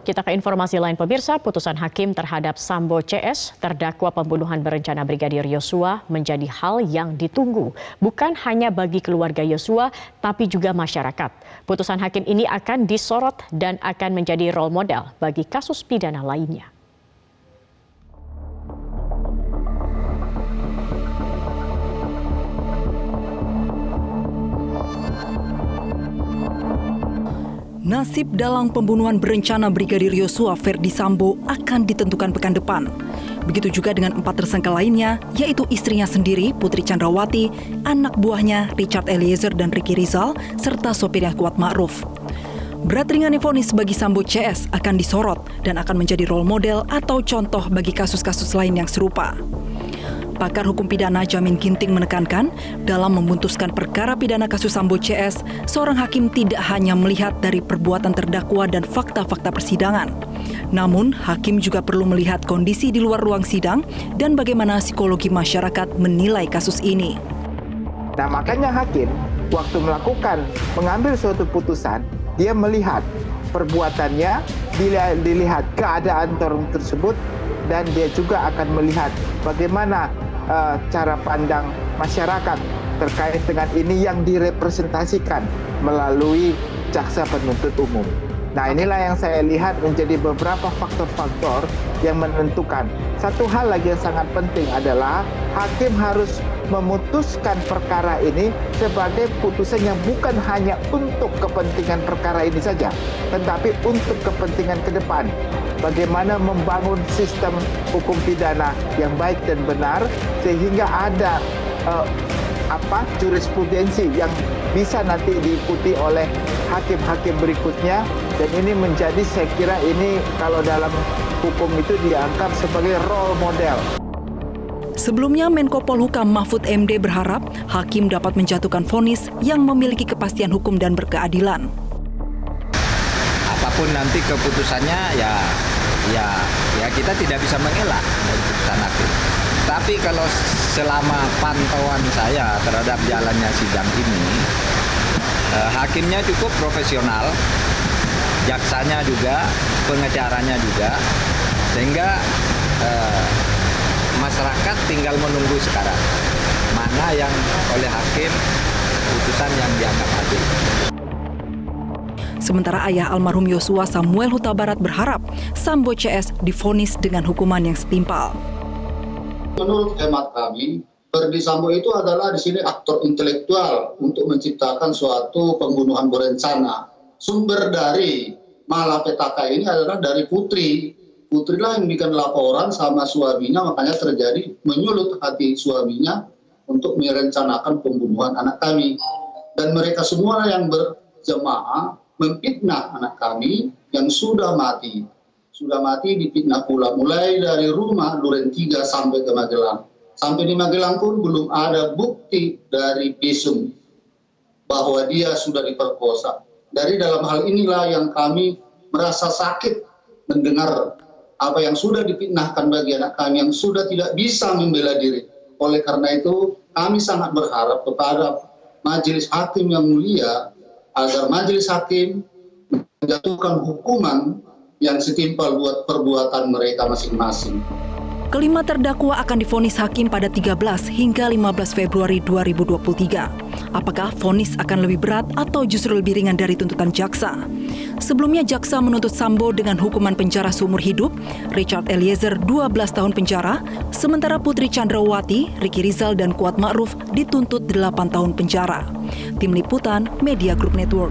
Kita ke informasi lain pemirsa, putusan hakim terhadap Sambo CS, terdakwa pembunuhan berencana Brigadir Yosua menjadi hal yang ditunggu. Bukan hanya bagi keluarga Yosua, tapi juga masyarakat. Putusan hakim ini akan disorot dan akan menjadi role model bagi kasus pidana lainnya. Nasib dalang pembunuhan berencana Brigadir Yosua Ferdi Sambo akan ditentukan pekan depan. Begitu juga dengan 4 tersangka lainnya, yaitu istrinya sendiri, Putri Chandrawati, anak buahnya, Richard Eliezer dan Ricky Rizal, serta sopirnya Kuat Ma'ruf. Berat ringannya vonis bagi Sambo CS akan disorot dan akan menjadi role model atau contoh bagi kasus-kasus lain yang serupa. Pakar hukum pidana Jamin Ginting menekankan, dalam memutuskan perkara pidana kasus Sambo CS, seorang hakim tidak hanya melihat dari perbuatan terdakwa dan fakta-fakta persidangan. Namun, hakim juga perlu melihat kondisi di luar ruang sidang dan bagaimana psikologi masyarakat menilai kasus ini. Nah, makanya hakim waktu mengambil suatu putusan, dia melihat perbuatannya, dilihat keadaan tersebut, dan dia juga akan melihat bagaimana cara pandang masyarakat terkait dengan ini yang direpresentasikan melalui jaksa penuntut umum. Nah, inilah yang saya lihat menjadi beberapa faktor-faktor yang menentukan. Satu hal lagi yang sangat penting adalah hakim harus memutuskan perkara ini sebagai putusan yang bukan hanya untuk kepentingan perkara ini saja, tetapi untuk kepentingan ke depan. Bagaimana membangun sistem hukum pidana yang baik dan benar sehingga ada jurisprudensi yang bisa nanti diikuti oleh hakim-hakim berikutnya, dan ini menjadi, saya kira ini kalau dalam hukum itu dianggap sebagai role model. Sebelumnya, Menko Polhukam Mahfud MD berharap hakim dapat menjatuhkan vonis yang memiliki kepastian hukum dan berkeadilan. Apapun nanti keputusannya ya kita tidak bisa mengelak dari putusan hakim. Tapi kalau selama pantauan saya terhadap jalannya sidang ini, hakimnya cukup profesional, jaksanya juga, pengacaranya juga, sehingga masyarakat tinggal menunggu sekarang mana yang oleh hakim putusan yang dianggap adil. Sementara ayah almarhum Yosua Samuel Huta Barat berharap Sambo CS divonis dengan hukuman yang setimpal. Menurut hemat kami, Ferdi Sambo itu adalah di sini aktor intelektual untuk menciptakan suatu pembunuhan berencana. Sumber dari malapetaka ini adalah dari Putri. Putrilah yang bikin laporan sama suaminya, makanya terjadi menyulut hati suaminya untuk merencanakan pembunuhan anak kami. Dan mereka semua yang berjemaah memfitnah anak kami yang sudah mati. Sudah mati difitnah pula, mulai dari rumah Duren 3 sampai ke Magelang. Sampai di Magelang pun belum ada bukti dari visum bahwa dia sudah diperkosa. Dari dalam hal inilah yang kami merasa sakit mendengar apa yang sudah difitnahkan bagi anak kami yang sudah tidak bisa membela diri. Oleh karena itu, kami sangat berharap kepada Majelis Hakim yang mulia agar Majelis Hakim menjatuhkan hukuman yang setimpal buat perbuatan mereka masing-masing. Kelima terdakwa akan divonis hakim pada 13 hingga 15 Februari 2023. Apakah vonis akan lebih berat atau justru lebih ringan dari tuntutan jaksa? Sebelumnya jaksa menuntut Sambo dengan hukuman penjara seumur hidup, Richard Eliezer 12 tahun penjara, sementara Putri Chandrawati, Ricky Rizal dan Kuat Ma'ruf dituntut 8 tahun penjara. Tim Liputan Media Group Network.